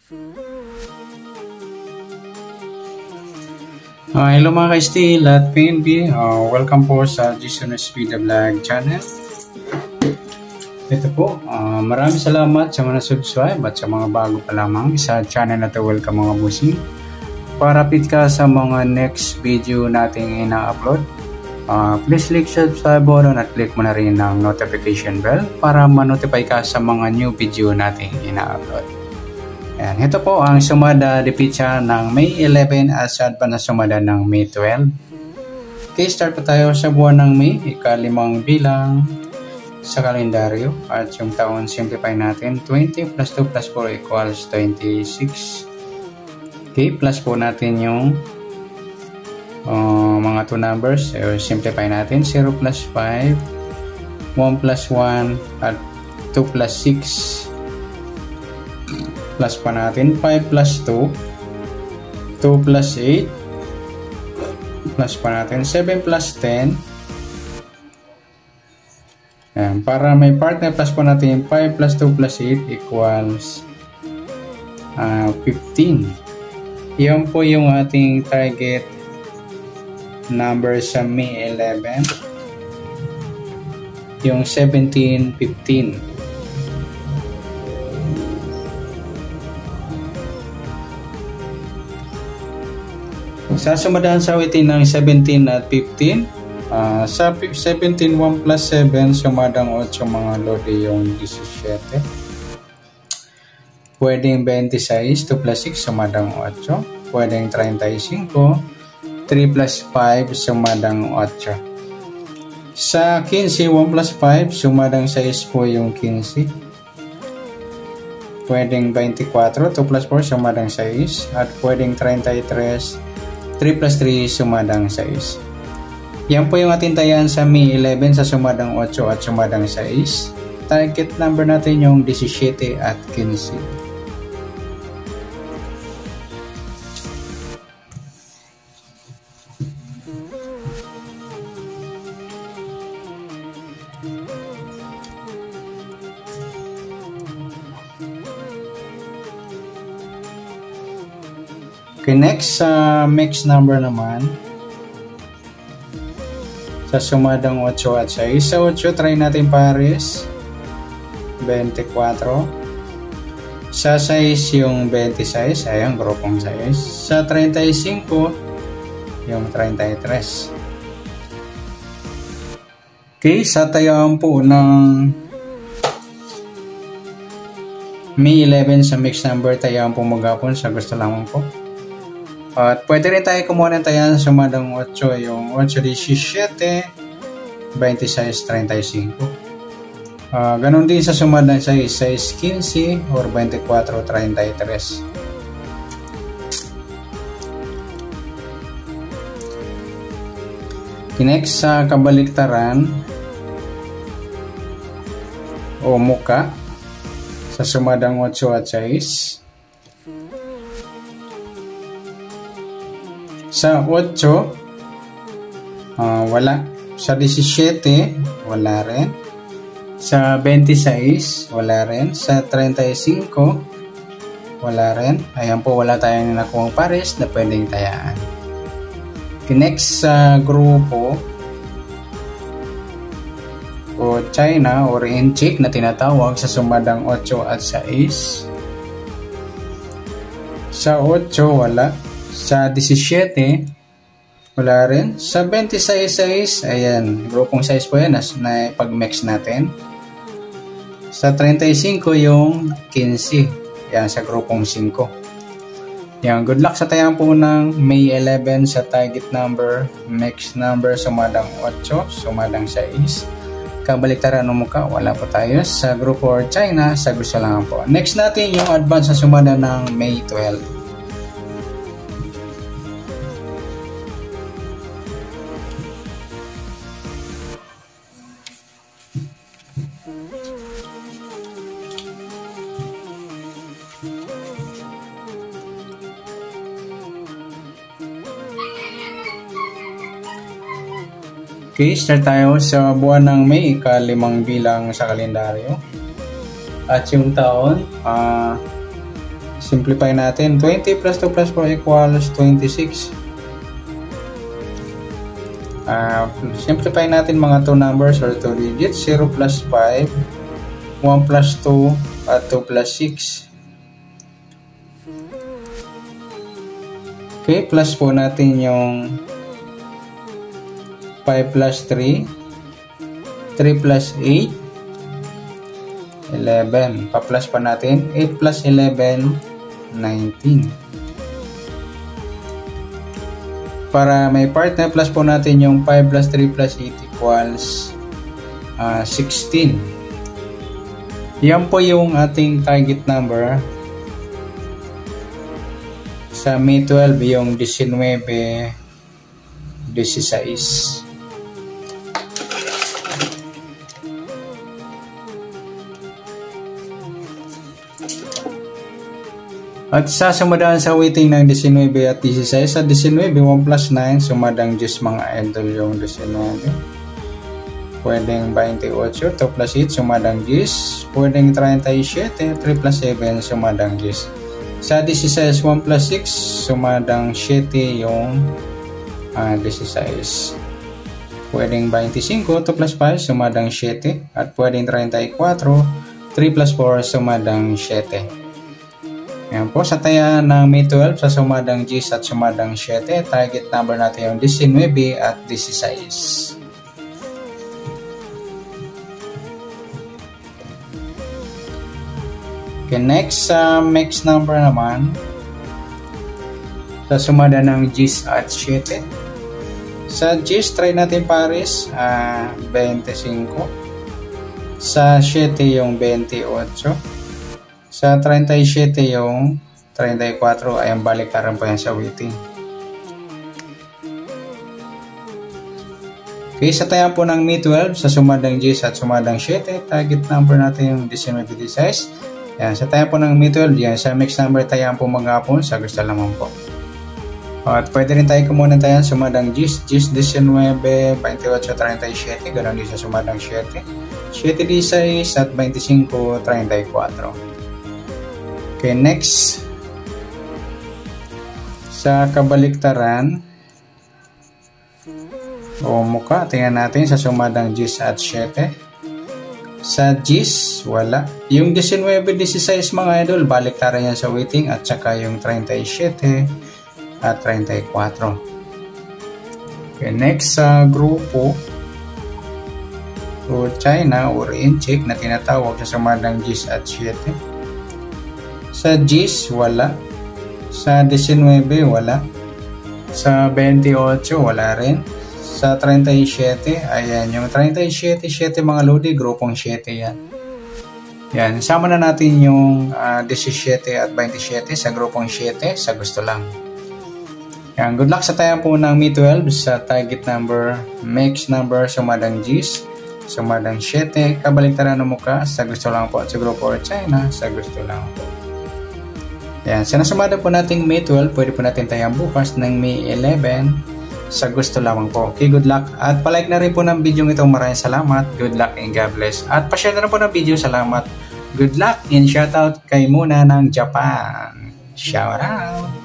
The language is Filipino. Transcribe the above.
Hello mga ka-Steel at PNB, welcome po sa Jason Speed Vlog channel. Ito po, maraming salamat sa mga subscribe at sa mga bago pa lamang sa channel na to. Welcome mga busing. Para update ka sa mga next video nating ina-upload, please click subscribe button at click mo na rin ang notification bell para ma-notify ka sa mga new video nating ina-upload. Ayan, ito po ang sumada de pizza ng May 11 at sa advance na sumada ng May 12. Okay, start po tayo sa buwan ng May, ika-5 bilang sa kalendaryo. At yung taon, simplify natin. 20 plus 2 plus 4 equals 26. Okay, plus po natin yung mga 2 numbers. So, simplify natin. 0 plus 5, 1 plus 1, at 2 plus 6. Plus pa natin 5 plus 2, 2 plus 8, plus pa natin 7 plus 10. Ayan, para may partner plus pa natin 5 plus 2 plus 8 equals 15. Yan po yung ating target number sa May 11, yung 17, 15. Sa sumadahan sa awitin ng 17 at 15, sa 17, 1 plus 7, sumadang 8 mga lodi yung 17. Pwedeng 26, 2 plus 6, sumadang 8. Pwedeng 35, 3 plus 5, sumadang 8. Sa 15, 1 plus 5, sumadang 6 po yung 15. Pwedeng 24, 2 plus 4, sumadang 6. At pwedeng 33, 3 plus 3, sumadang 6. Yan po yung ating tayan sa May 11 sa sumadang 8 at sumadang 6. Target number natin yung 17 at 15. Okay, next sa mix number naman. Sa sumadang 8 at 6. Sa 8, try natin pares. 24. Sa 6, yung 26. Ayan, grupong 6. Sa 35, yung 33. Okay, sa tayaan po ng May 11 sa mix number, tayaan po magapon sa gusto lamang po. At pwede rin tayo kumuha ng tayan sa sumadang 8, yung 8, 17, 26, 35. Ganon din sa sumadang 6, 15, or 24, 33. Next sa kabaliktaran o muka sa sumadang 8 at 6. Sa 8, wala. Sa 17, wala rin. Sa 26, wala rin. Sa 35, wala rin. Ayan po, wala tayong nakuha pares na pwedeng tayaan. Next sa grupo o China or Inchik na tinatawag sa sumadang 8 at 6. Sa 8, wala. Sa 17, wala rin. Sa 26, ayan, grupong size po yan na pag-mix natin. Sa 35, yung 15. Yan, sa grupong 5. Yan, good luck sa tayang po ng May 11 sa target number, mix number, sumadang 8, sumadang 6. Kabaliktaran ng mukha, wala po tayo. Sa grupo or China, sa gusto lang po. Next natin yung advance sa sumada ng May 12. Okay, start tayo sa buwan ng May, ika-5 bilang sa kalendaryo. At yung taon, Simplify natin. 20 plus 2 plus 4 equals 26. Simplify natin mga 2 numbers or 2 digits. 0 plus 5, 1 plus 2, at 2 plus 6. Okay, plus po natin yung 5 plus 3, 3 plus 8, 11. Pa-plus pa natin. 8 plus 11, 19. Para may part na plus po natin yung 5 plus 3 plus 8 equals 16. Yan po yung ating target number. Sa May 12 yung 19, 16. At sasamadaan sa weighting ng 19 at 16. Sa 19, 1 plus 9, sumadang 10 mga idol yung 19. Pwedeng 28, 2 plus 8, sumadang 10. Pwedeng 37, 3 plus 7, sumadang 10. Sa 16, 1 plus 6, sumadang 7 yung 16. Pwedeng 25, 2 plus 5, sumadang 7. At pwedeng 34, 3 plus 4, sumadang 7. Yan po, sa taya ng May 12, sa sumadang 10 at sumadang 7, target number natin yung 19 at 16. Okay, next, mix number naman. Sa sumada ng 10 at 7. Sa 10, try natin pares, 25. Sa 7 yung 28. Sa 37 yung 34. Ayan, baliktaran po yan sa weighting. Okay, sa taya po ng May 12, sa sumadang 10 at sumadang 7, target number natin yung 19, 16. Yan, sa taya po ng May 12, yan, sa mix number tayaan po maghapon, sa gusto lamang po. At pwede rin tayo kumunan tayo sumadang 10, 19, 28, 37, ganoon din sa sumadang 7, 7, 16, at 25, 34. Okay, next. Sa kabaliktaran, o muka, tingnan natin sa sumadang 10 at 7. Sa 10, wala. Yung 19, 16 mga idol, baliktaran yan sa weighting at saka yung 37 at 34. Okay, next sa grupo o China or incheck na tinatawag sa sumadang 10 at 7. Sa 10, wala. Sa 19, wala. Sa 28, wala rin. Sa 37, ayan, yung 37, 7 mga lodi, grupong 7 yan. Yan, sama na natin yung 17 at 27 sa grupong 7, sa gusto lang. Yan, good luck sa tayo po ng May 12 sa target number, mix number, sumadang 10, sumadang 7, kabaliktaran ng muka, sa gusto lang po, at sa grupo or China, sa gusto lang po. Yan, sa nasumada po nating May 12, pwede po natin tayang bukas ng May 11, sa gusto lamang po. Okay, good luck. At palike na rin po ng video ito. Maraming salamat. Good luck and God bless. At pa-share na rin po ng video. Salamat. Good luck and shoutout kay Muna ng Japan. Shout out.